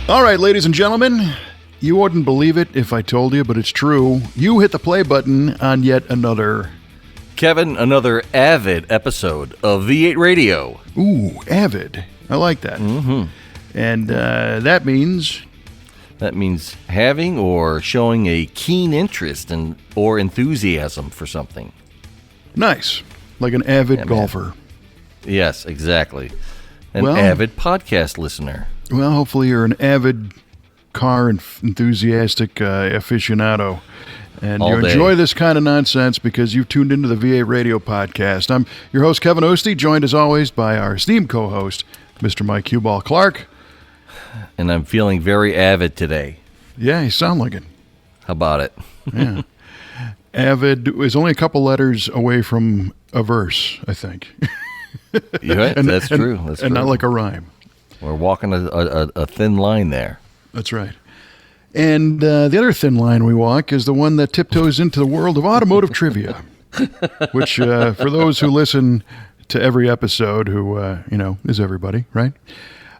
All right, ladies and gentlemen, you wouldn't believe it if I told you, but it's true. You hit the play button on yet another... Kevin, another avid episode of V8 Radio. Ooh, avid. I like that. Mm-hmm. And that means... That means having or showing a keen interest in, or enthusiasm for something. Nice. Like an avid golfer. Yes, exactly. An avid podcast listener. Well, hopefully you're an avid car enthusiastic aficionado. And All you day. enjoy this kind of nonsense because you've tuned into the V8 Radio podcast. I'm your host, Kevin Oeste, joined as always by our esteemed co-host, Mr. Mike Q-Ball Clarke. And I'm feeling very avid today. Yeah, you sound like it. How about it? Yeah. Avid is only a couple letters away from a verse, I think. Yeah, that's true. That's and true. not like a rhyme. We're walking a thin line there. That's right. And the other thin line we walk is the one that tiptoes into the world of automotive trivia, which for those who listen to every episode, who, is everybody, right?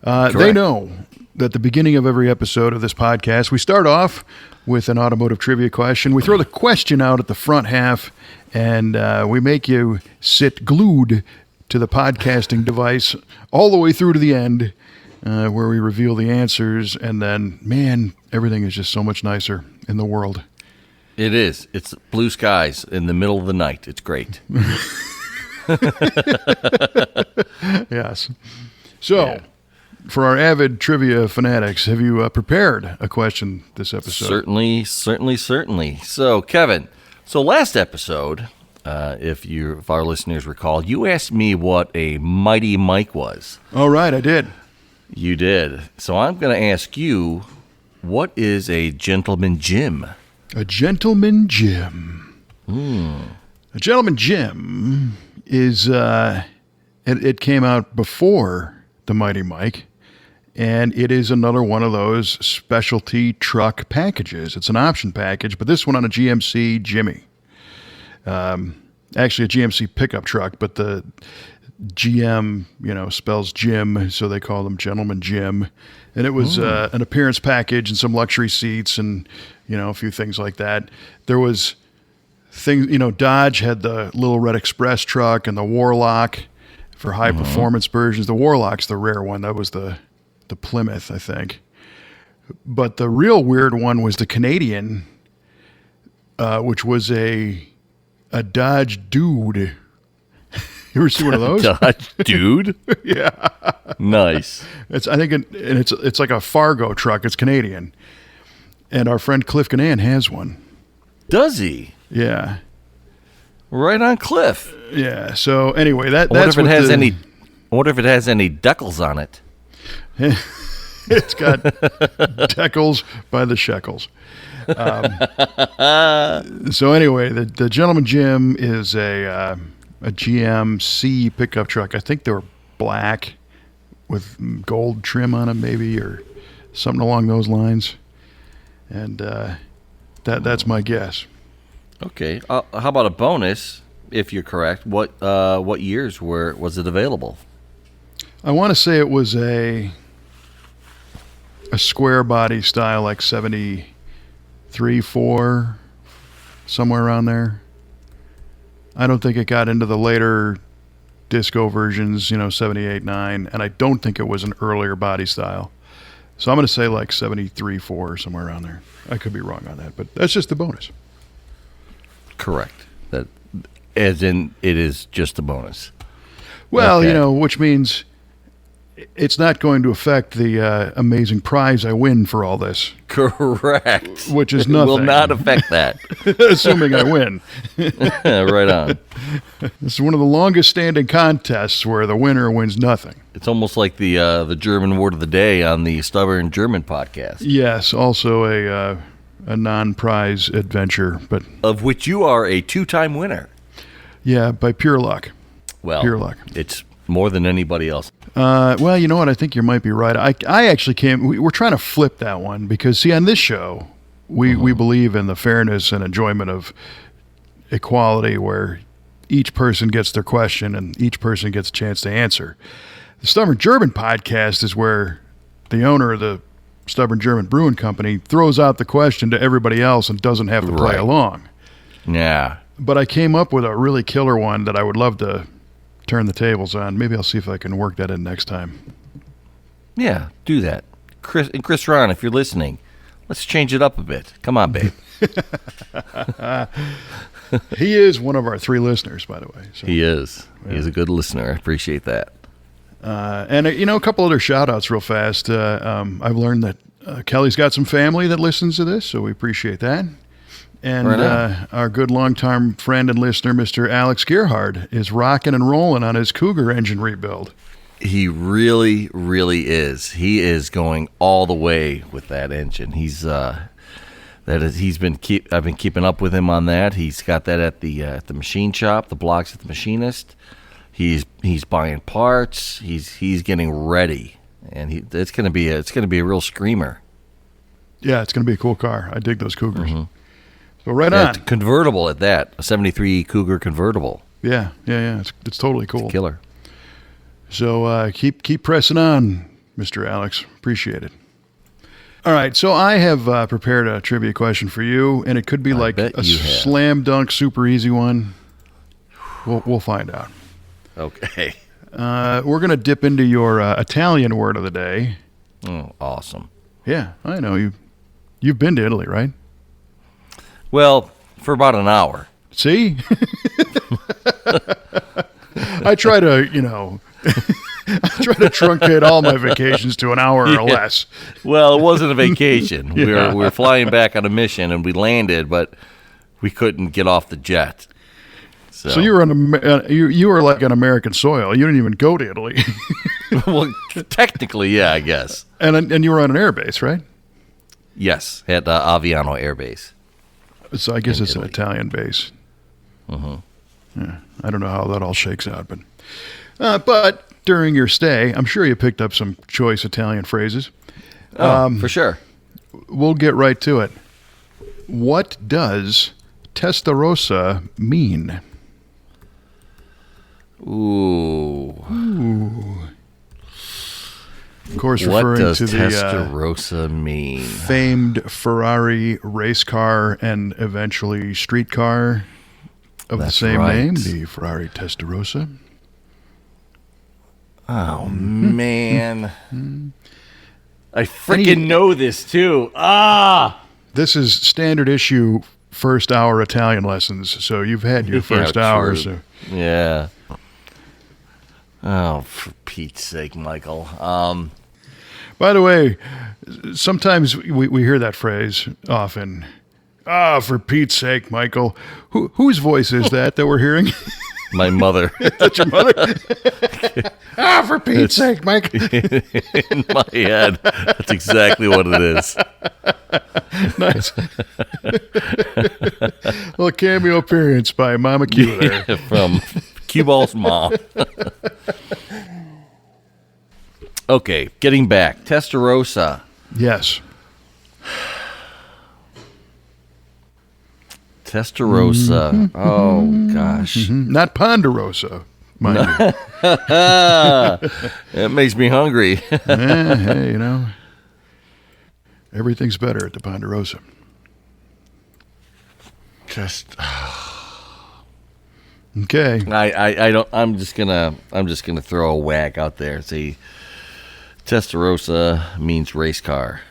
They know that at the beginning of every episode of this podcast, we start off with an automotive trivia question. We throw the question out at the front half, and we make you sit glued to the podcasting device all the way through to the end, where we reveal the answers, and then, man, everything is just so much nicer in the world. It is. It's blue skies in the middle of the night. It's great. Yes. So, for our avid trivia fanatics, have you prepared a question this episode? Certainly. So, Kevin, last episode, if our listeners recall, you asked me what a Mighty Mike was. All right, I did. You did. So I'm going to ask you, what is a gentleman Jim? A gentleman Jim. A gentleman Jim is, it came out before the Mighty Mike, and it is another one of those specialty truck packages. It's an option package, but this one on a GMC Jimmy. Actually a GMC pickup truck, but the GM, spells Jim, so they call them Gentleman Jim. And it was an appearance package and some luxury seats and, a few things like that. There was things, Dodge had the Little Red Express truck and the Warlock for high performance versions. The Warlock's the rare one. That was the Plymouth, I think. But the real weird one was the Canadian, which was a Dodge Dude. You ever see one of those? Dodge Dude? Yeah. Nice. It's like a Fargo truck. It's Canadian. And our friend Cliff Gannan has one. Does he? Yeah. Right on Cliff. Yeah. So anyway, that's I wonder if it has any decals on it. It's got decals by the shekels. So anyway, the Gentleman Jim is a GMC pickup truck. I think they were black with gold trim on them, maybe, or something along those lines. And that's my guess. Okay. How about a bonus? If you're correct, what years was it available? I want to say it was a square body style, like 73, 4, somewhere around there. I don't think it got into the later disco versions, 78, 9, and I don't think it was an earlier body style. So I'm going to say like 73, 4, somewhere around there. I could be wrong on that, but that's just the bonus. Correct. That, as in, it is just a bonus. Well, Okay. Which means it's not going to affect the amazing prize I win for all this. Correct. Which is It nothing. will not affect that. Assuming I win. Right on. This is one of the longest standing contests where the winner wins nothing. It's almost like the German word of the day on the Stubborn German podcast. Yes, also a non-prize adventure, but Of which you are a 2-time winner. yeah, by pure luck. Well, Pure luck. It's more than anybody else. Well, you know what? I think you might be right. I actually we're trying to flip that one because, see, on this show, we believe in the fairness and enjoyment of equality where each person gets their question and each person gets a chance to answer. The Stubborn German podcast is where the owner of the Stubborn German Brewing Company throws out the question to everybody else and doesn't have to play Right. along. Yeah. But I came up with a really killer one that I would love to turn the tables on. Maybe I'll see if I can work that in next time. Yeah, do that. Chris Ron, if you're listening, let's change it up a bit. Come on, babe. He is one of our 3 listeners, by the way. So. He is. Yeah. He's a good listener. I appreciate that. And, a couple other shout-outs real fast. I've learned that Kelly's got some family that listens to this, so we appreciate that. And Right our good long-time friend and listener, Mr. Alex Gerhard, is rocking and rolling on his Cougar engine rebuild. He really, really is. He is going all the way with that engine. I've been keeping up with him on that. He's got that at the machine shop, the blocks at the machinist. He's buying parts. He's getting ready, and it's gonna be a real screamer. Yeah, it's going to be a cool car. I dig those Cougars. Mm-hmm. So right Yeah, on. it's convertible at that, a '73 Cougar convertible. Yeah. It's totally cool. It's a killer. So keep pressing on, Mr. Alex. Appreciate it. All right, so I have prepared a trivia question for you, and it could be like a slam dunk, super easy one. We'll find out. Okay. We're gonna dip into your Italian word of the day. Oh, awesome. Yeah, I know you've been to Italy, right? Well, for about an hour. See, I try to truncate all my vacations to an hour or less. Well, it wasn't a vacation. Yeah. We were flying back on a mission, and we landed, but we couldn't get off the jet. So you were you were like on American soil. You didn't even go to Italy. Well, technically, yeah, I guess. And you were on an air base, right? Yes, at Aviano Air Base. So I guess it's Italy. an Italian base. Yeah, I don't know how that all shakes out, but during your stay, I'm sure you picked up some choice Italian phrases. For sure. We'll get right to it. What does Testarossa mean? Ooh. Of course, What referring does to the Testarossa mean? famed Ferrari race car and eventually street car of the That's same right. name, the Ferrari Testarossa. Oh, man. I freaking know this, too. This is standard issue first hour Italian lessons, so you've had your first hour. true. So. Yeah. Oh, for Pete's sake, Michael. By the way, sometimes we hear that phrase often. For Pete's sake, Michael. Whose voice is that we're hearing? My mother. That's your mother? For Pete's sake, Michael. In my head. That's exactly what it is. Nice. Little cameo appearance by Mama Q there. From Cue Ball's mom. Okay, getting back. Testarossa. Yes. Testarossa. Oh, gosh. Not Ponderosa, mind you. That makes me hungry. Hey, everything's better at the Ponderosa. Just Okay. I don't. I'm just gonna throw a whack out there. See, Testarossa means race car.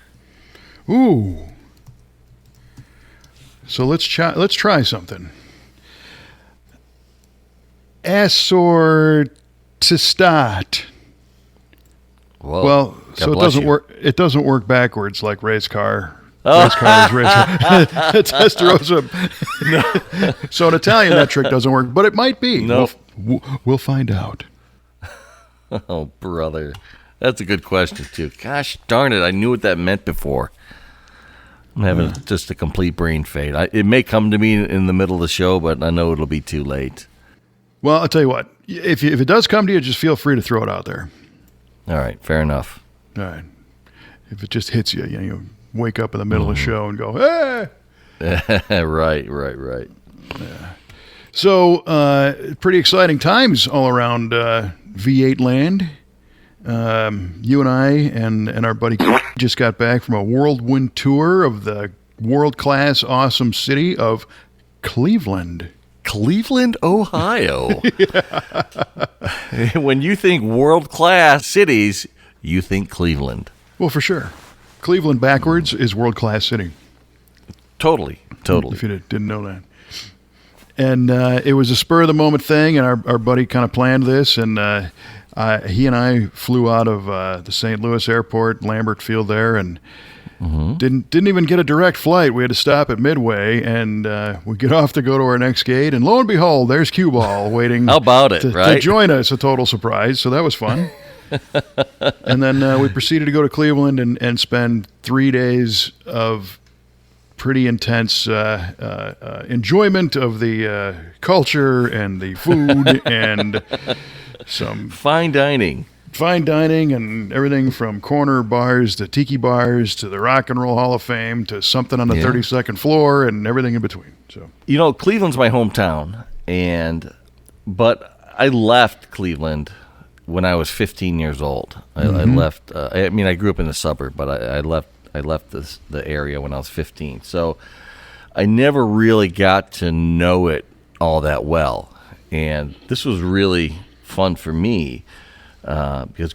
Ooh. So let's try something. Assortistat. Whoa. Well, God so it bless doesn't you. work. It doesn't work backwards like race car. Race car is race car. Testarossa. So in Italian, that trick doesn't work, but it might be. Nope. We'll find out. Oh, brother, that's a good question too. Gosh darn it, I knew what that meant before. I'm having just a complete brain fade. It may come to me in the middle of the show, but I know it'll be too late. Well, I'll tell you what. If it does come to you, just feel free to throw it out there. All right, fair enough. All right. If it just hits you, you wake up in the middle of the show and go, hey! Right. So, pretty exciting times all around V8 land. You and I and our buddy just got back from a whirlwind tour of the world-class, awesome city of Cleveland. Cleveland, Ohio. When you think world-class cities, you think Cleveland. Well, for sure. Cleveland backwards is world-class city. Totally. If you didn't know that. And it was a spur-of-the-moment thing, and our buddy kind of planned this, and he and I flew out of the St. Louis airport, Lambert Field there, and didn't even get a direct flight. We had to stop at Midway, and we get off to go to our next gate, and lo and behold, there's Cue Ball waiting How about it, right? to join us, a total surprise, so that was fun. And then we proceeded to go to Cleveland and spend 3 days of pretty intense enjoyment of the culture and the food and some fine dining and everything from corner bars to tiki bars to the Rock and Roll Hall of Fame to something on the 32nd floor and everything in between. So Cleveland's my hometown, but I left Cleveland when I was 15 years old. I left. I grew up in the suburb, but I left the area when I was 15. So I never really got to know it all that well. And this was really fun for me because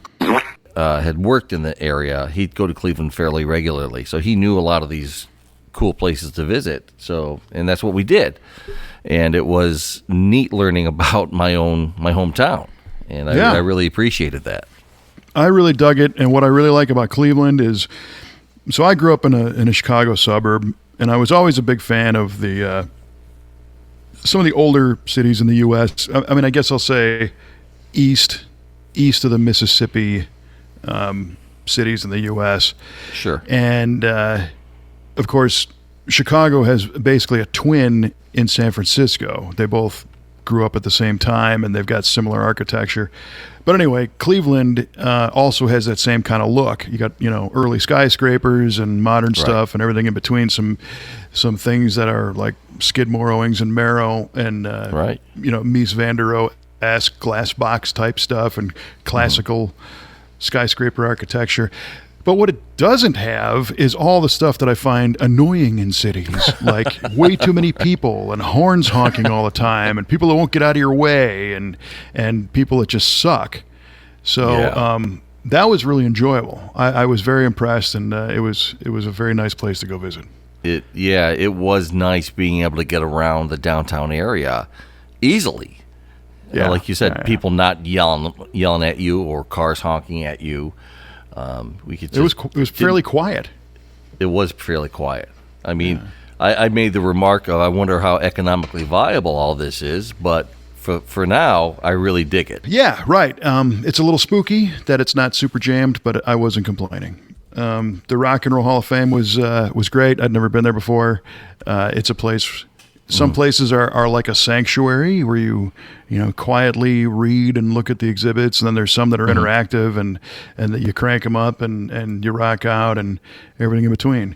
had worked in the area. He'd go to Cleveland fairly regularly. So he knew a lot of these cool places to visit. And that's what we did. And it was neat learning about my hometown. And I really appreciated that. I really dug it. And what I really like about Cleveland is, so I grew up in a Chicago suburb, and I was always a big fan of some of the older cities in the U.S. I guess I'll say east of the Mississippi cities in the U.S. Sure. And, of course, Chicago has basically a twin in San Francisco. They both grew up at the same time, and they've got similar architecture. But anyway, Cleveland also has that same kind of look. You got early skyscrapers and modern stuff and everything in between. Some things that are like Skidmore, Owings and Merrill, and Mies van der Rohe-esque glass box type stuff and classical skyscraper architecture. But what it doesn't have is all the stuff that I find annoying in cities, like way too many people and horns honking all the time and people that won't get out of your way and people that just suck. So that was really enjoyable. I was very impressed, and it was a very nice place to go visit. It was nice being able to get around the downtown area easily. Like you said, people not yelling at you or cars honking at you. It was fairly quiet. It was fairly quiet. I mean, I made the remark of I wonder how economically viable all this is, but for now, I really dig it. Yeah, right. It's a little spooky that it's not super jammed, but I wasn't complaining. The Rock and Roll Hall of Fame was great. I'd never been there before. It's a place. Some places are like a sanctuary where you quietly read and look at the exhibits, and then there's some that are interactive and that you crank them up and you rock out and everything in between.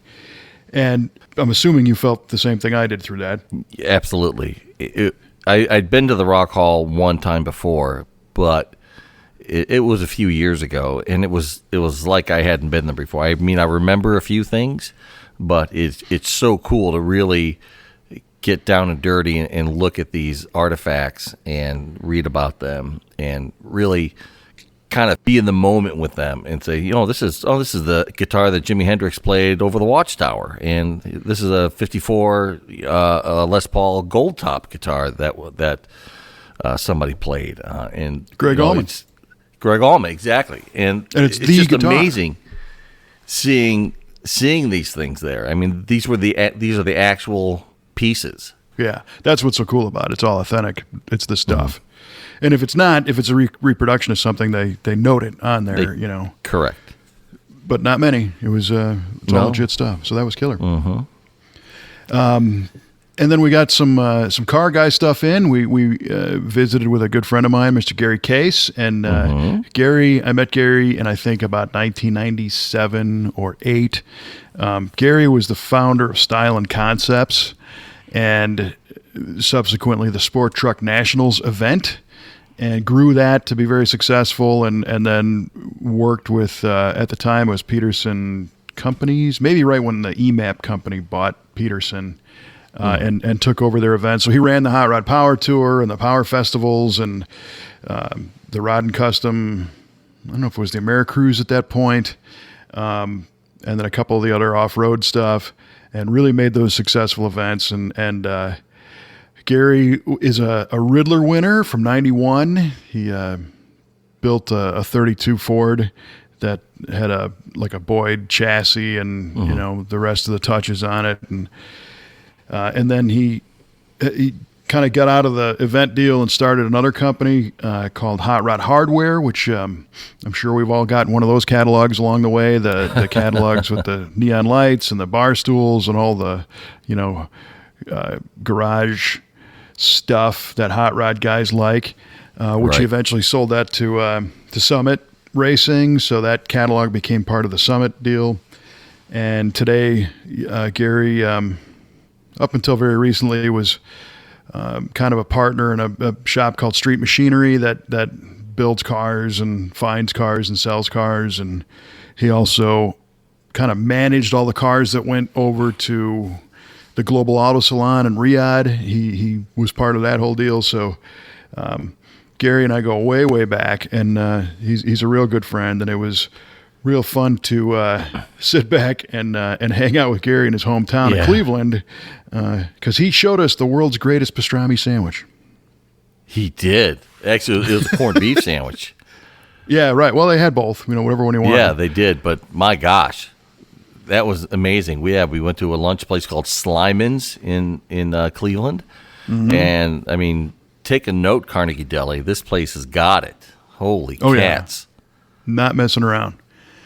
And I'm assuming you felt the same thing I did through that. Absolutely. I'd been to the Rock Hall one time before, but it was a few years ago, and it was like I hadn't been there before. I mean, I remember a few things, but it's so cool to really get down and dirty and look at these artifacts and read about them and really kind of be in the moment with them and say, this is the guitar that Jimi Hendrix played over the Watchtower, and this is a 54 Les Paul gold top guitar that somebody played and Greg Allman. Greg Allman, exactly, and it's just guitar. Amazing seeing these things there. I mean, these are the actual pieces. Yeah, that's what's so cool about it. It's all authentic. It's the stuff. And if it's not, if it's a reproduction of something, they note it on there, Correct. But not many. It was all legit stuff. So that was killer. And then we got some car guy stuff in. We visited with a good friend of mine, Mr. Gary Case, and I met Gary in I think about 1997 or 8. Gary was the founder of Style and Concepts, and subsequently the Sport Truck Nationals event, and grew that to be very successful, and then worked with, at the time, it was Peterson Companies, maybe right when the EMAP company bought Peterson and took over their events. So he ran the Hot Rod Power Tour and the Power Festivals and the Rod and Custom, I don't know if it was the AmeriCruise at that point, and then a couple of the other off-road stuff, and really made those successful events. And Gary is a Riddler winner from 91. He built a 32 Ford that had a Boyd chassis and the rest of the touches on it, and then he kind of got out of the event deal and started another company called Hot Rod Hardware, which I'm sure we've all gotten one of those catalogs along the way, the catalogs with the neon lights and the bar stools and all the garage stuff that hot rod guys like, which he eventually sold that to Summit Racing, so that catalog became part of the Summit deal. And today, Gary, up until very recently, was kind of a partner in a shop called Street Machinery that builds cars and finds cars and sells cars. And he also kind of managed all the cars that went over to the Global Auto Salon in Riyadh. He was part of that whole deal. So Gary and I go way, way back, and he's a real good friend, and it was real fun to sit back and hang out with Gary in his hometown of Cleveland, because he showed us the world's greatest pastrami sandwich. He did. Actually, it was a corned beef sandwich. Yeah, right. Well, they had both, whatever one he wanted. Yeah, they did, but my gosh, that was amazing. We went to a lunch place called Slyman's in Cleveland, and I mean, take a note, Carnegie Deli. This place has got it. Holy cats! Yeah. Not messing around.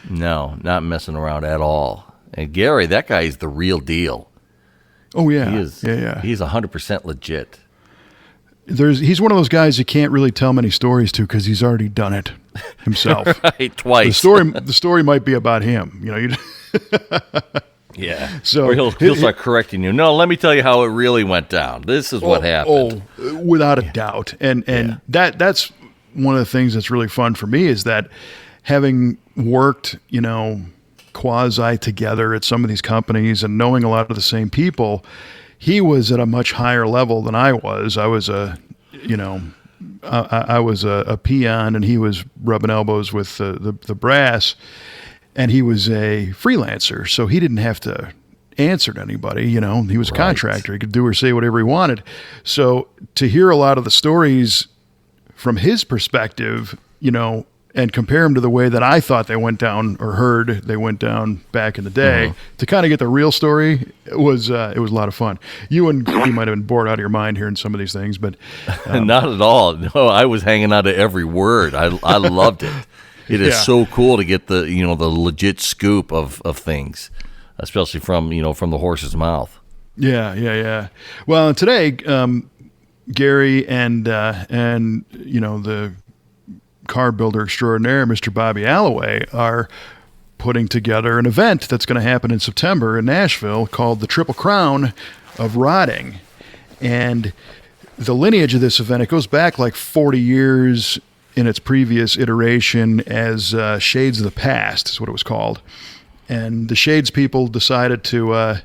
No, not messing around at all. And Gary, that guy is the real deal. Oh yeah, he is. Yeah. He's 100% legit. He's one of those guys you can't really tell many stories to because he's already done it himself. Right, twice. The story might be about him. Yeah. So or he'll start correcting you. No, let me tell you how it really went down. This is what happened. Oh, without a doubt. And that's one of the things that's really fun for me is that having worked, quasi together at some of these companies and knowing a lot of the same people, he was at a much higher level than I was. I was I was a peon, and he was rubbing elbows with the brass. And he was a freelancer, so he didn't have to answer to anybody. He was a contractor. He could do or say whatever he wanted. So to hear a lot of the stories from his perspective, and compare them to the way that I thought they went down or heard they went down back in the day, to kind of get the real story, it was a lot of fun. You might have been bored out of your mind hearing some of these things, but not at all. No, I was hanging on to every word. I loved it. It is so cool to get the the legit scoop of things, especially from the horse's mouth. Yeah. Well, today, Gary and the car builder extraordinaire, Mr. Bobby Alloway, are putting together an event that's going to happen in September in Nashville called the Triple Crown of Rodding, and the lineage of this event, it goes back like 40 years. In its previous iteration as Shades of the Past is what it was called. And the Shades people decided to, I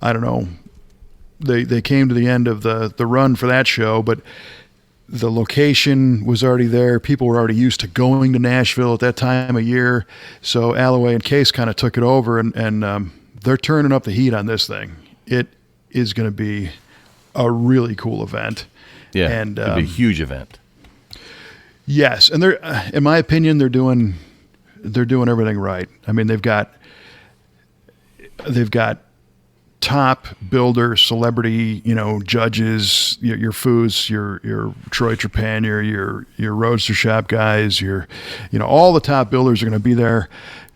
don't know, they came to the end of the run for that show, but the location was already there. People were already used to going to Nashville at that time of year. So Alloway and Case kind of took it over, and they're turning up the heat on this thing. It is going to be a really cool event. Yeah, and it'll be a huge event. Yes, and they're, in my opinion, they're doing everything right. I mean, they've got top builder, celebrity, judges, your Foos, your Troy Trepanier, your Roadster Shop guys, all the top builders are going to be there.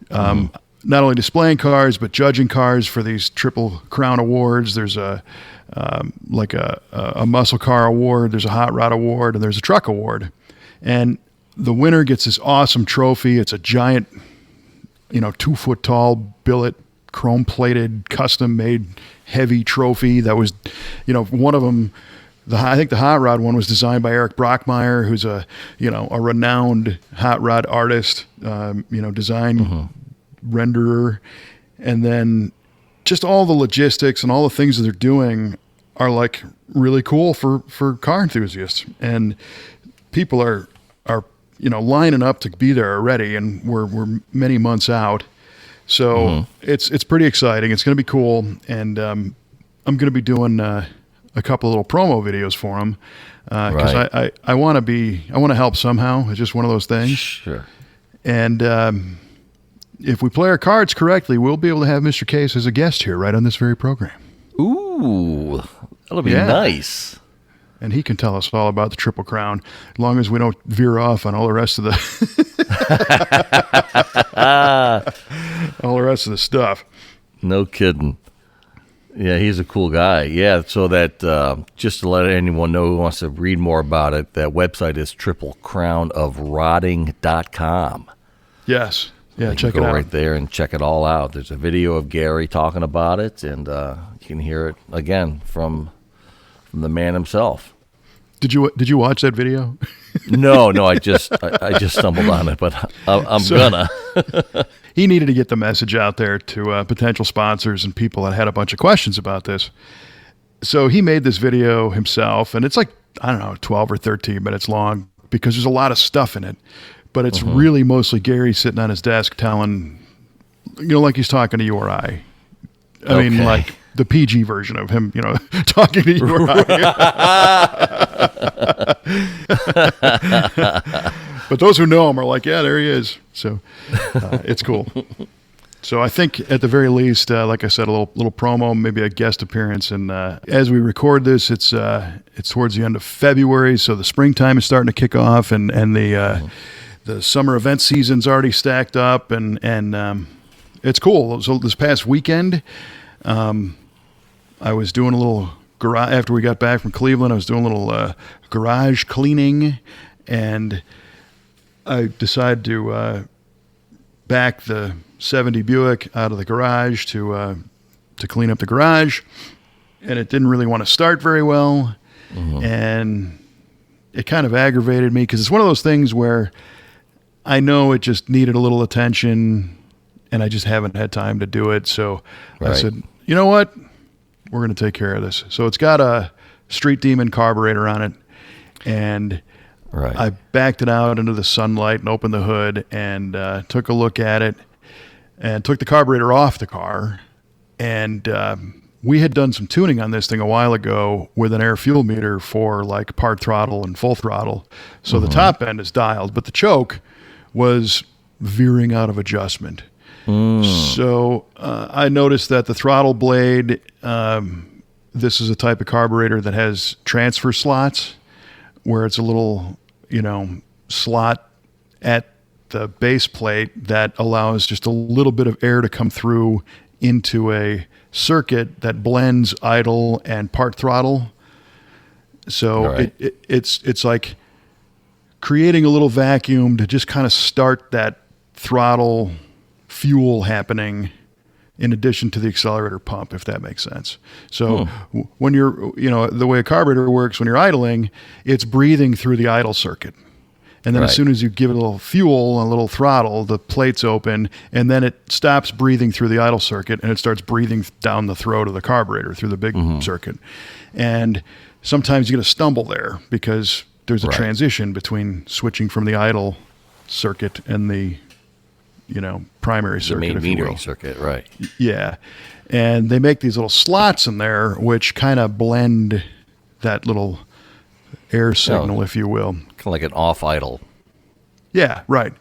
Not only displaying cars, but judging cars for these Triple Crown awards. There's a muscle car award, there's a hot rod award, and there's a truck award. And the winner gets this awesome trophy. It's a giant, 2 foot tall billet, chrome plated, custom made, heavy trophy that was, one of them I think the hot rod one was designed by Eric Brockmeyer, who's a renowned hot rod artist, design renderer, and then just all the logistics and all the things that they're doing are like really cool for car enthusiasts, and people are lining up to be there already, and we're many months out, so it's pretty exciting. It's going to be cool, and I'm going to be doing a couple of little promo videos for them because I want to help somehow. It's just one of those things. Sure. And if we play our cards correctly, we'll be able to have Mr. Case as a guest here right on this very program. Ooh, that'll be nice. And he can tell us all about the Triple Crown, as long as we don't veer off on all the rest of the stuff. No kidding. Yeah, he's a cool guy. Yeah, so that just to let anyone know who wants to read more about it, that website is triplecrownofrodding.com. Yes. Yeah, check it out. Go right there and check it all out. There's a video of Gary talking about it, and you can hear it again from the man himself. Did you watch that video? No, I just stumbled on it, but I'm gonna. He needed to get the message out there to potential sponsors and people that had a bunch of questions about this. So he made this video himself, and it's like, I don't know, 12 or 13 minutes long because there's a lot of stuff in it. But it's really mostly Gary sitting on his desk telling, like he's talking to you or I. I mean, like the PG version of him, talking to you or I. But those who know him are like, yeah, there he is. So it's cool. So I think at the very least, like I said, a little promo, maybe a guest appearance. And as we record this, it's towards the end of February, so the springtime is starting to kick off, and the summer event season's already stacked up, and it's cool. So this past weekend, I was doing a little garage after we got back from Cleveland. I was doing a little garage cleaning, and I decided to back the 70 Buick out of the garage to clean up the garage, and it didn't really want to start very well, and it kind of aggravated me because it's one of those things where I know it just needed a little attention, and I just haven't had time to do it. So I said, you know what? We're going to take care of this. So it's got a Street Demon carburetor on it, and I backed it out into the sunlight and opened the hood and took a look at it and took the carburetor off the car. And we had done some tuning on this thing a while ago with an air fuel meter for like part throttle and full throttle. So the top end is dialed, but the choke was veering out of adjustment. So I noticed that the throttle blade, this is a type of carburetor that has transfer slots where it's a little, slot at the base plate that allows just a little bit of air to come through into a circuit that blends idle and part throttle. So it's like creating a little vacuum to just kind of start that throttle fuel happening in addition to the accelerator pump, if that makes sense. So when you're, the way a carburetor works, when you're idling, it's breathing through the idle circuit. And then as soon as you give it a little fuel and a little throttle, the plates open, and then it stops breathing through the idle circuit, and it starts breathing down the throat of the carburetor through the big circuit. And sometimes you get a stumble there because there's a transition between switching from the idle circuit and the primary circuit, the main if you metering will. circuit, right? Yeah. And they make these little slots in there which kind of blend that little air signal, if you will. Kind of like an off idle. Yeah, right.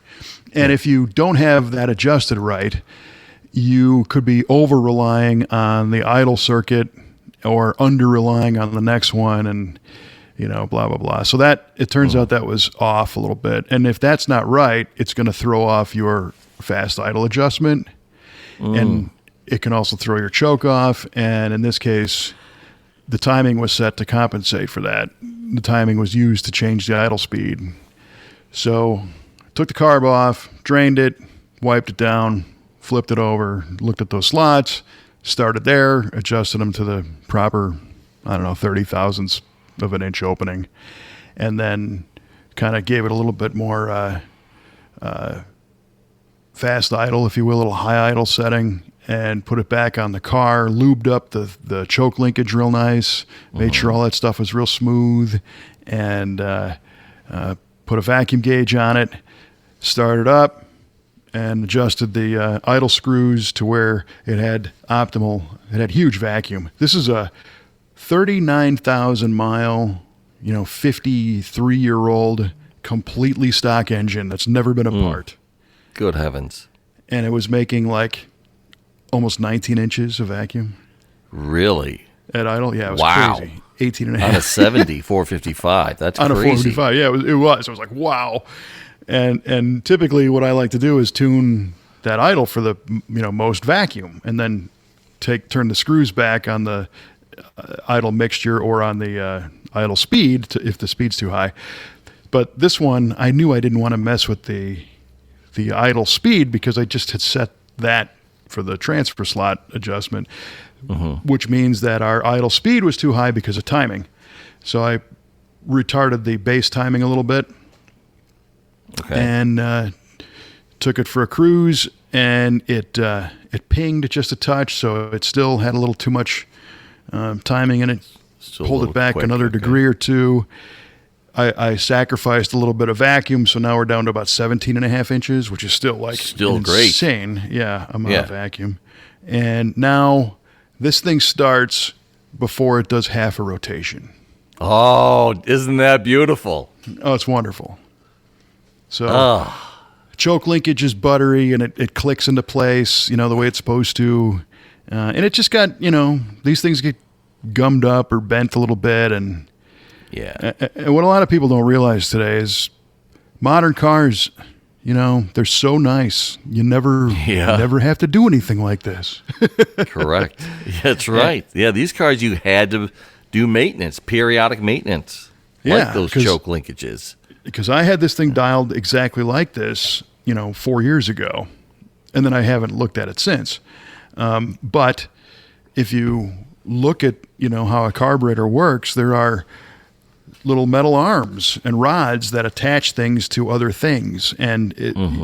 And if you don't have that adjusted right, you could be over relying on the idle circuit or under relying on the next one, and blah, blah, blah. So that, it turns out that was off a little bit. And if that's not right, it's going to throw off your fast idle adjustment, and it can also throw your choke off. And in this case, the timing was set to compensate for that. The timing was used to change the idle speed. So took the carb off, drained it, wiped it down, flipped it over, looked at those slots, started there, adjusted them to the proper, 30 thousandths of an inch opening, and then kind of gave it a little bit more fast idle, if you will, a little high idle setting, and put it back on the car, lubed up the choke linkage real nice, made sure all that stuff was real smooth, and put a vacuum gauge on it, started up, and adjusted the idle screws to where it had huge vacuum. This is a 39,000 mile, 53-year-old, completely stock engine that's never been apart. Good heavens. And it was making like almost 19 inches of vacuum. Really? At idle? Yeah, it was crazy. 18 and a half. On a 70, 455. That's on crazy. On a 455, yeah, it was. I was like, wow. And typically what I like to do is tune that idle for the most vacuum, and then turn the screws back on the idle mixture or on the idle speed if the speed's too high. But this one, I knew I didn't want to mess with the idle speed because I just had set that for the transfer slot adjustment, which means that our idle speed was too high because of timing. So I retarded the base timing a little bit, and took it for a cruise, and it pinged just a touch, so it still had a little too much timing in it. Pulled it back another degree or two. I sacrificed a little bit of vacuum, so now we're down to about 17 and a half inches, which is still like insane. Great. Yeah, amount of vacuum. And now this thing starts before it does half a rotation. Oh, isn't that beautiful? Oh, it's wonderful. So choke linkage is buttery, and it clicks into place, the way it's supposed to. And it just got, these things get gummed up or bent a little bit, and and what a lot of people don't realize today is modern cars, they're so nice. You never have to do anything like this. Correct. That's right. Yeah, these cars you had to do maintenance, periodic maintenance, like those choke linkages. Because I had this thing dialed exactly like this, 4 years ago, and then I haven't looked at it since. But if you look at, how a carburetor works, there are little metal arms and rods that attach things to other things. And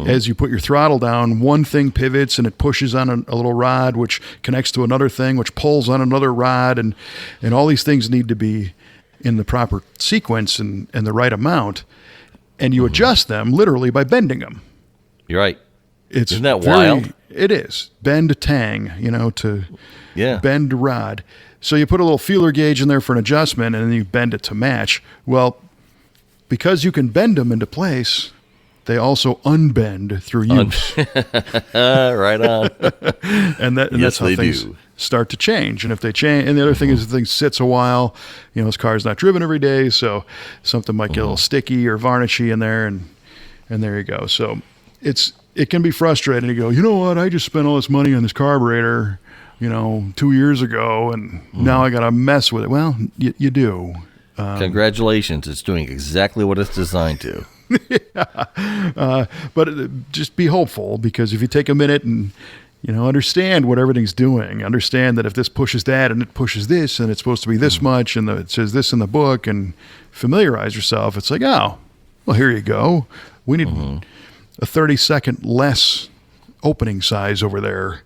as you put your throttle down, one thing pivots and it pushes on a little rod, which connects to another thing, which pulls on another rod. And all these things need to be in the proper sequence and the right amount. And you adjust them literally by bending them. You're right. Isn't that wild? It is. Bend a tang, to bend a rod. So you put a little feeler gauge in there for an adjustment, and then you bend it to match. Well, because you can bend them into place, they also unbend through use. Right on. and that's how things start to change. And if they change, and the other thing is, the thing sits a while. This car's not driven every day, so something might get a little sticky or varnishy in there, and there you go. So it can be frustrating to go, you know what? I just spent all this money on this carburetor, 2 years ago, and now I got to mess with it. Well, you do. Congratulations. It's doing exactly what it's designed to. But just be hopeful, because if you take a minute and, understand what everything's doing, understand that if this pushes that and it pushes this and it's supposed to be this much and it says this in the book, and familiarize yourself, it's like, oh, well, here you go. We need a 30-second less opening size over there.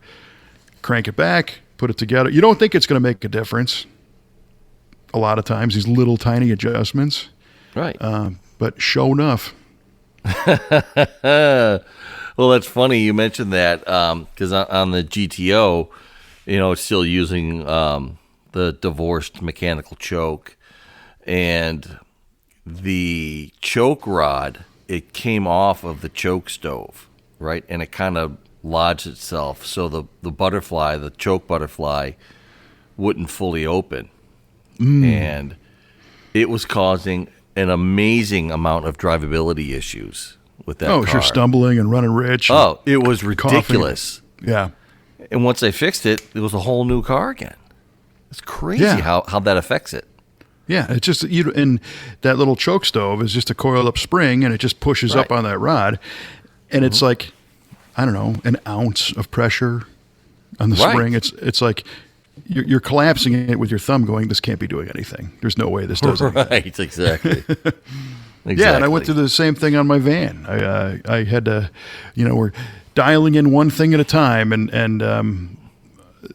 Crank it back, put it together. You don't think it's going to make a difference a lot of times, these little tiny adjustments. Right. But sure enough. Well, that's funny you mentioned that, because on the GTO, it's still using the divorced mechanical choke. And the choke rod, it came off of the choke stove, right? And it kind of lodged itself, so the choke butterfly wouldn't fully open. And it was causing an amazing amount of drivability issues with that car. Oh, sure, stumbling and running rich. Oh, it was ridiculous. Coughing. Yeah. And once they fixed it, it was a whole new car again. It's crazy how that affects it. Yeah, it's just, and that little choke stove is just a coiled up spring, and it just pushes up on that rod. And it's like, I don't know, an ounce of pressure on the spring. It's like you're collapsing it with your thumb going, this can't be doing anything. There's no way this does anything. Right, exactly. Yeah, and I went through the same thing on my van. I had to, we're dialing in one thing at a time, and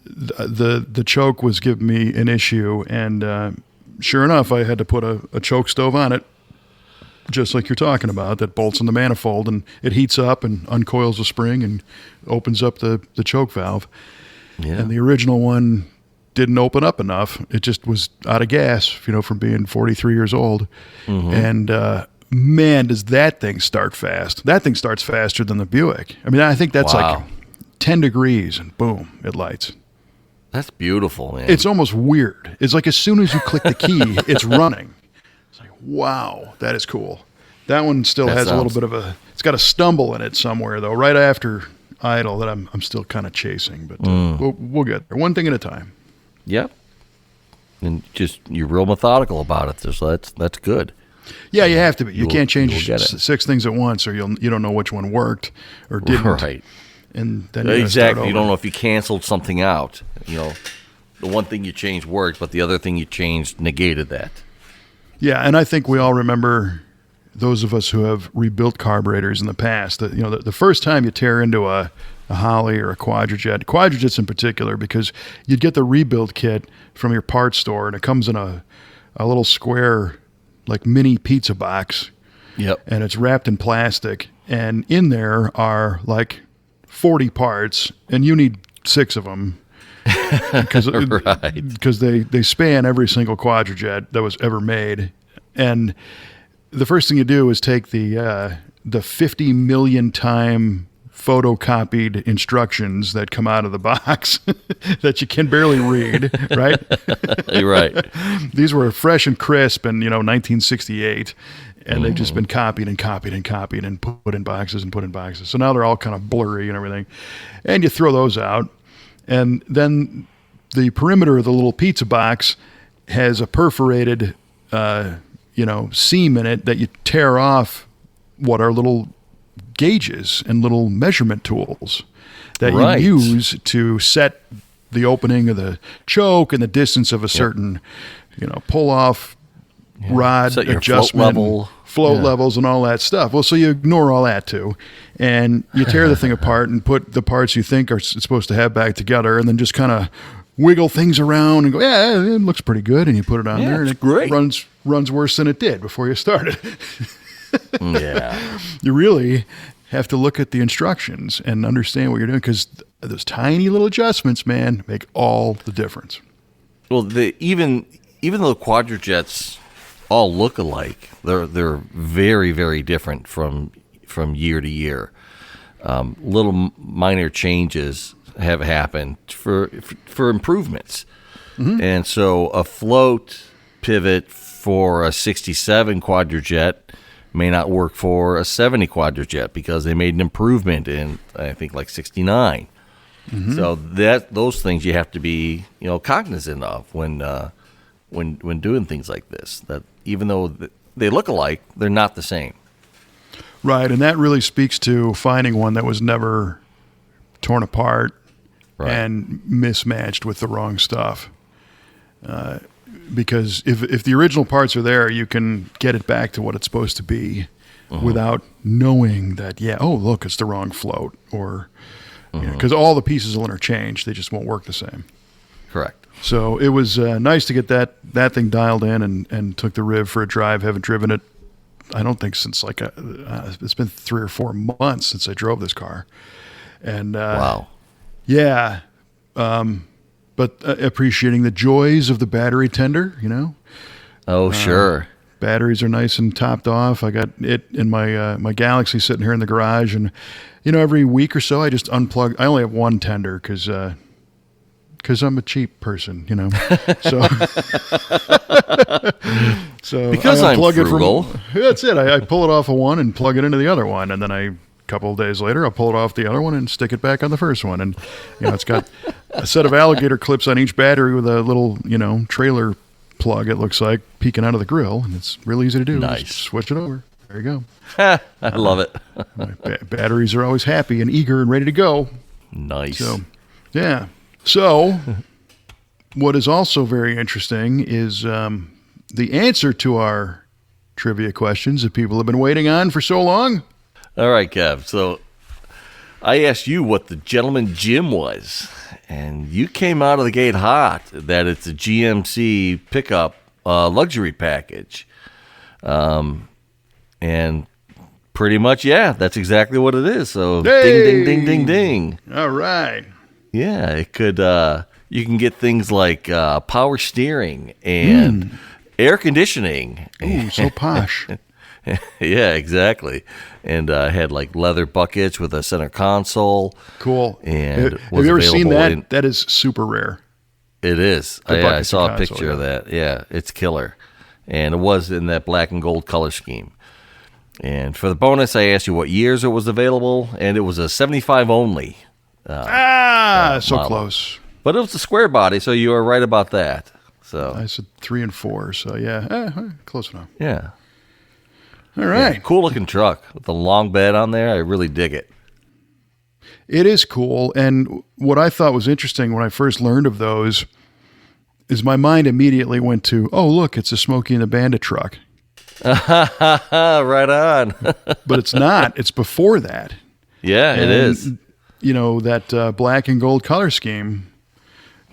the choke was giving me an issue, and sure enough, I had to put a choke stove on it, just like you're talking about, that bolts in the manifold, and it heats up and uncoils the spring and opens up the choke valve. Yeah. And the original one didn't open up enough. It just was out of gas, from being 43 years old. Mm-hmm. And man, does that thing start fast. That thing starts faster than the Buick. I mean, I think that's like 10 degrees and boom, it lights. That's beautiful, man. It's almost weird. It's like as soon as you click the key, it's running. It's like, wow, that is cool. That one still has a little bit of it's got a stumble in it somewhere, though, right after idle that I'm still kind of chasing. But we'll get there. One thing at a time. Yep. And just you're real methodical about it, so that's good. Yeah, you have to be. You can't change 6 things at once, or you don't know which one worked or didn't. Right. And then exactly. You don't know if you canceled something out. The one thing you changed worked, but the other thing you changed negated that. Yeah, and I think we all remember, those of us who have rebuilt carburetors in the past, that the first time you tear into a Holly or a quadrujets in particular, because you'd get the rebuild kit from your parts store, and it comes in a little square, like mini pizza box. Yep. And it's wrapped in plastic, and in there are like 40 parts, and you need 6 of them because they span every single quadrujet that was ever made. And the first thing you do is take the 50 million time photocopied instructions that come out of the box that you can barely read, right? You're right. These were fresh and crisp in 1968. And they've just been copied and copied and copied and put in boxes and put in boxes. So now they're all kind of blurry and everything. And you throw those out. And then the perimeter of the little pizza box has a perforated, seam in it that you tear off what are little gauges and little measurement tools that you use to set the opening of the choke and the distance of a certain, pull-off rod adjustment. Float levels and all that stuff. Well, so you ignore all that too, and you tear the thing apart and put the parts you think are supposed to have back together, and then just kind of wiggle things around and go, yeah, it looks pretty good, and you put it on there, and it great. runs worse than it did before you started. Yeah, you really have to look at the instructions and understand what you're doing, because those tiny little adjustments, man, make all the difference. Well, even though quadrujets all look alike, they're very, very different from year to year. Little minor changes have happened for improvements. Mm-hmm. And so a float pivot for a 67 quadrujet may not work for a 70 quadrujet because they made an improvement in, I think, like 69. Mm-hmm. So those things you have to be cognizant of when doing things like this, that even though they look alike, they're not the same. Right, and that really speaks to finding one that was never torn apart and mismatched with the wrong stuff. Because if the original parts are there, you can get it back to what it's supposed to be without knowing that, look, it's the wrong float. Or because all the pieces will interchange. They just won't work the same. Correct. So it was nice to get that thing dialed in and took the Riv for a drive. Haven't driven it, I don't think, since it's been 3 or 4 months since I drove this car. And wow. Yeah. But appreciating the joys of the battery tender, Oh, sure. Batteries are nice and topped off. I got it in my Galaxy sitting here in the garage, and every week or so I just unplug. I only have one tender because I'm a cheap person, So because I'm frugal. That's it. I pull it off of one and plug it into the other one, and then a couple of days later I'll pull it off the other one and stick it back on the first one. And it's got a set of alligator clips on each battery with a little trailer plug, it looks like, peeking out of the grill, and it's real easy to do. Nice. Just switch it over. There you go. I love it. Batteries are always happy and eager and ready to go. Nice. So, yeah. So, what is also very interesting is the answer to our trivia questions that people have been waiting on for so long. All right, Kev. So I asked you what the Gentleman Gym was, and you came out of the gate hot that it's a GMC pickup luxury package. And pretty much, yeah, that's exactly what it is. So Hey! ding, ding, ding, ding, ding. All right. Yeah, it could. You can get things like power steering and air conditioning. Ooh, so posh. Yeah, exactly. And had like leather buckets with a center console. Cool. And Have you ever seen that? in- That is super rare. It is. The I buckets saw and a console, picture of that. Yeah, it's killer. And it was in that black and gold color scheme. And for the bonus, I asked you what years it was available, and it was a 75 only. So model. close. But it was a square body, so you were right about that. So I said 3 and 4, so yeah, close enough. yeah. All right. Cool looking truck with the long bed on there. I really dig it. It is cool. And what I thought was interesting when I first learned of those is my mind immediately went to, oh, look, it's a Smokey and the Bandit truck. Right on. But it's not. It's before that. Yeah, it is. You know, that black and gold color scheme,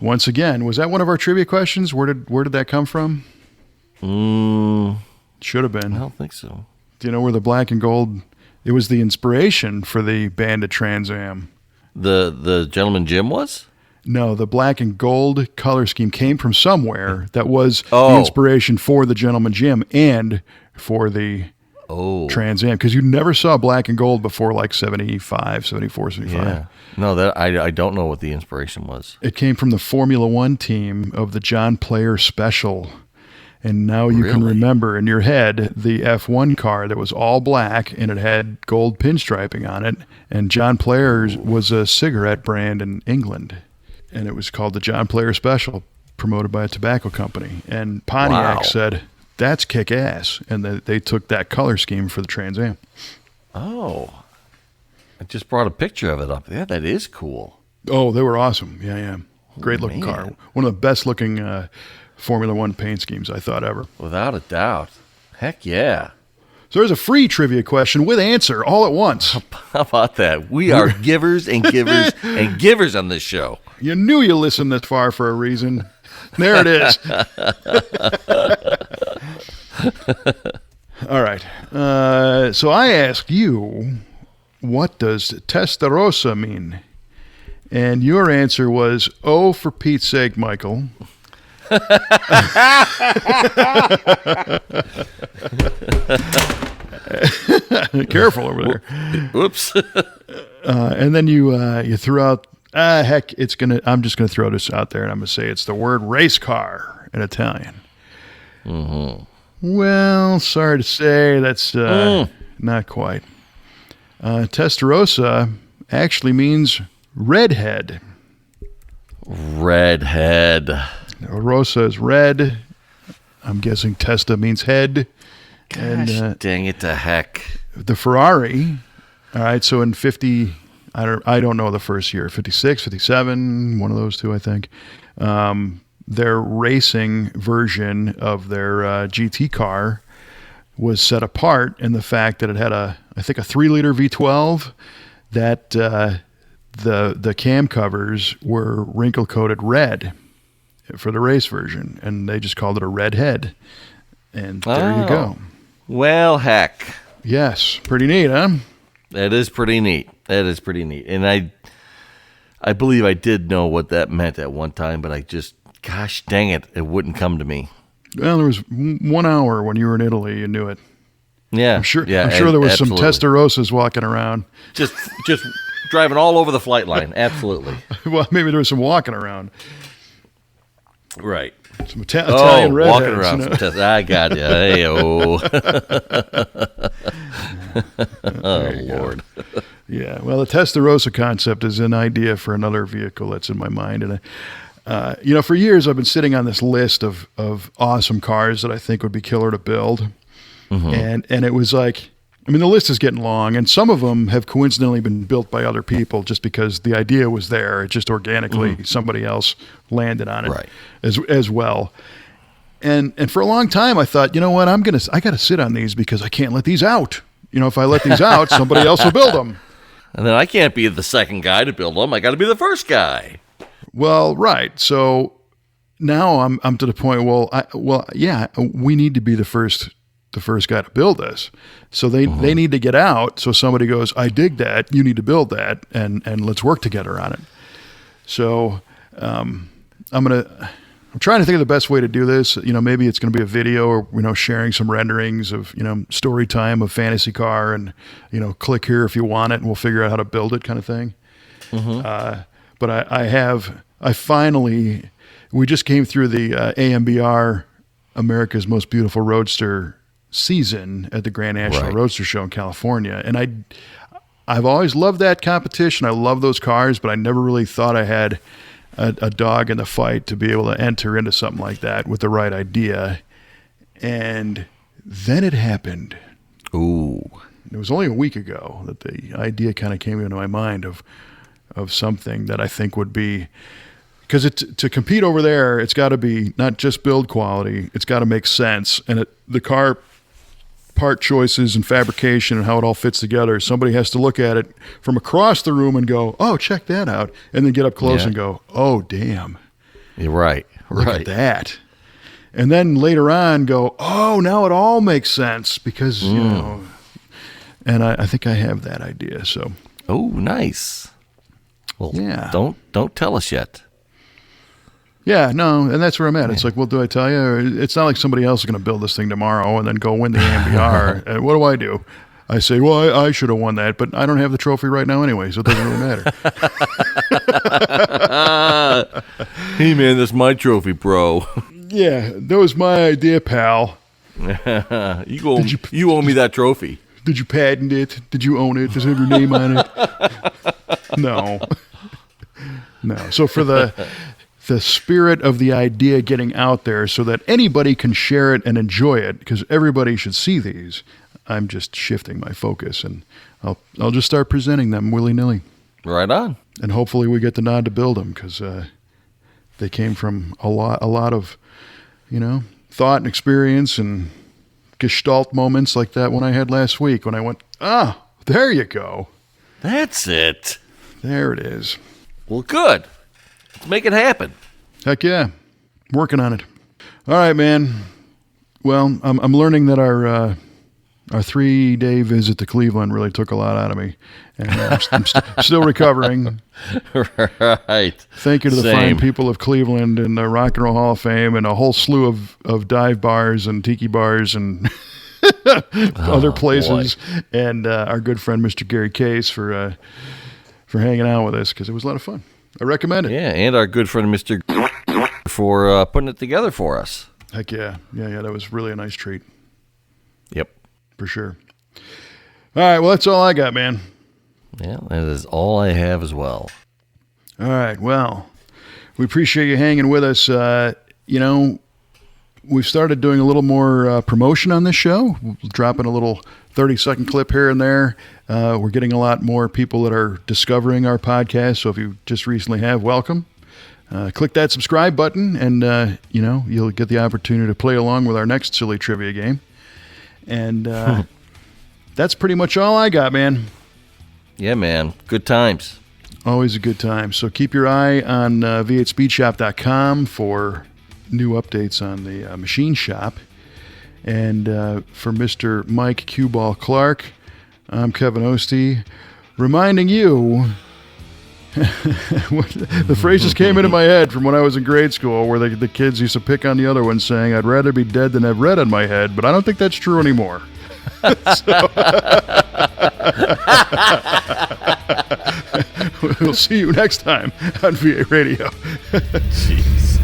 once again, was that one of our trivia questions? Where did that come from? Should have been. I don't think so. Do you know where the black and gold, it was the inspiration for the Bandit Trans Am. The Gentleman Gym was? No, the black and gold color scheme came from somewhere that was the Oh. inspiration for the Gentleman Gym and for the Trans Am, because you never saw black and gold before like 75, 74, 75. Yeah. No, that I don't know what the inspiration was. It came from the Formula One team of the John Player Special. And now you can Really? remember in your head the F1 car that was all black and it had gold pinstriping on it. And John Player's was a cigarette brand in England. And it was called the John Player Special, promoted by a tobacco company. And Pontiac Wow. said, that's kick-ass. And they took that color scheme for the Trans Am. Oh. I just brought a picture of it up. Yeah, that is cool. Oh, they were awesome. Yeah. Great looking man. car. One of the best looking Formula One paint schemes I thought ever. Without a doubt. Heck yeah. So there's a free trivia question with answer all at once. How about that? We are givers and givers and givers on this show. You knew you listened this far for a reason. There it is. All right. So I asked you, what does Testarossa mean? And your answer was, oh, for Pete's sake, Michael. Careful over there. Oops. And then you threw out, heck, I'm just gonna throw this out there, and I'm gonna say it's the word race car in Italian. Mm-hmm. Well, sorry to say, that's not quite. Testarossa actually means redhead. Redhead. Rossa is red. I'm guessing Testa means head. Gosh, dang it to heck. The Ferrari, all right, so in 50, I don't know the first year, 56, 57, one of those two, I think. Their racing version of their GT car was set apart in the fact that it had I think a 3-liter V12 that the cam covers were wrinkle coated red for the race version, and they just called it a red head. And there you go. Well, heck. Yes, pretty neat, huh? That is pretty neat. And I believe I did know what that meant at one time, but I just, gosh dang it, it wouldn't come to me. Well, there was 1 hour when you were in Italy, you knew it. Yeah. I'm sure Yeah, there was absolutely. some Testarossas walking around. Just driving all over the flight line. Absolutely. Well, maybe there was some walking around. Right. Some Italian redheads. walking around. You know? Some I got you. Hey, oh. Lord. Yeah, well, the Testarossa concept is an idea for another vehicle that's in my mind. And, for years I've been sitting on this list of awesome cars that I think would be killer to build. Mm-hmm. And it was like, I mean, the list is getting long, and some of them have coincidentally been built by other people just because the idea was there. It just organically somebody else landed on it as well. And for a long time, I thought, you know what, I got to sit on these because I can't let these out. You know, if I let these out, somebody else will build them. And then I can't be the second guy to build them. I got to be the first guy. Well, right. So now I'm to the point. We need to be the first guy to build this. So they need to get out. So somebody goes, I dig that. You need to build that, and let's work together on it. So I'm trying to think of the best way to do this. You know, maybe it's going to be a video or, you know, sharing some renderings of, you know, story time of Fantasy Car and, you know, click here if you want it and we'll figure out how to build it kind of thing. But we just came through the AMBR, America's Most Beautiful Roadster season at the Grand National Roadster Show in California. And I've always loved that competition. I love those cars, but I never really thought I had a dog in the fight to be able to enter into something like that with the right idea. And then it happened. Ooh. It was only a week ago that the idea kind of came into my mind of something that I think would be, because to compete over there, it's got to be not just build quality, it's got to make sense. And the car part choices and fabrication and how it all fits together, somebody has to look at it from across the room and go, oh, check that out. And then get up close and go, oh, damn. You're right. Look at that. And then later on go, oh, now it all makes sense because, you know, and I think I have that idea. So. Oh, nice. Well, don't tell us yet. Yeah, no, and that's where I'm at. It's like, well, do I tell you? Or it's not like somebody else is going to build this thing tomorrow and then go win the AMBR. And what do? I say, well, I should have won that, but I don't have the trophy right now anyway, so it doesn't really matter. Hey, man, that's my trophy, bro. Yeah, that was my idea, pal. You owe me that trophy. Did you patent it? Did you own it? Does it have your name on it? No. So for the spirit of the idea getting out there so that anybody can share it and enjoy it, because everybody should see these, I'm just shifting my focus, and I'll just start presenting them willy-nilly. Right on. And hopefully we get the nod to build them, because they came from a lot of, you know, thought and experience and gestalt moments like that one I had last week when I went, there you go. That's it. There it is. Well, good. Let's make it happen. Heck yeah. Working on it. All right, man. Well, I'm learning that our 3-day visit to Cleveland really took a lot out of me. And I'm still recovering. Right. Thank you to the fine people of Cleveland and the Rock and Roll Hall of Fame and a whole slew of dive bars and tiki bars and other places. Boy. And our good friend, Mr. Gary Case, for hanging out with us, because it was a lot of fun. I recommend it. Yeah, and our good friend, Mr. for putting it together for us. Heck yeah. Yeah, that was really a nice treat. Yep. For sure. All right, well, that's all I got, man. Yeah, that is all I have as well. All right, well, we appreciate you hanging with us. You know, we've started doing a little more promotion on this show, dropping a little 30-second clip here and there. We're getting a lot more people that are discovering our podcast, so if you just recently have, welcome. Click that subscribe button, and, you know, you'll get the opportunity to play along with our next silly trivia game. And that's pretty much all I got, man. Yeah, man. Good times. Always a good time. So keep your eye on v8speedshop.com for new updates on the machine shop. And for Mr. Mike Q-Ball Clarke, I'm Kevin Oeste, reminding you, the phrase just came into my head from when I was in grade school, where the kids used to pick on the other one saying, I'd rather be dead than have red on my head, but I don't think that's true anymore. We'll see you next time on VA Radio. Jeez.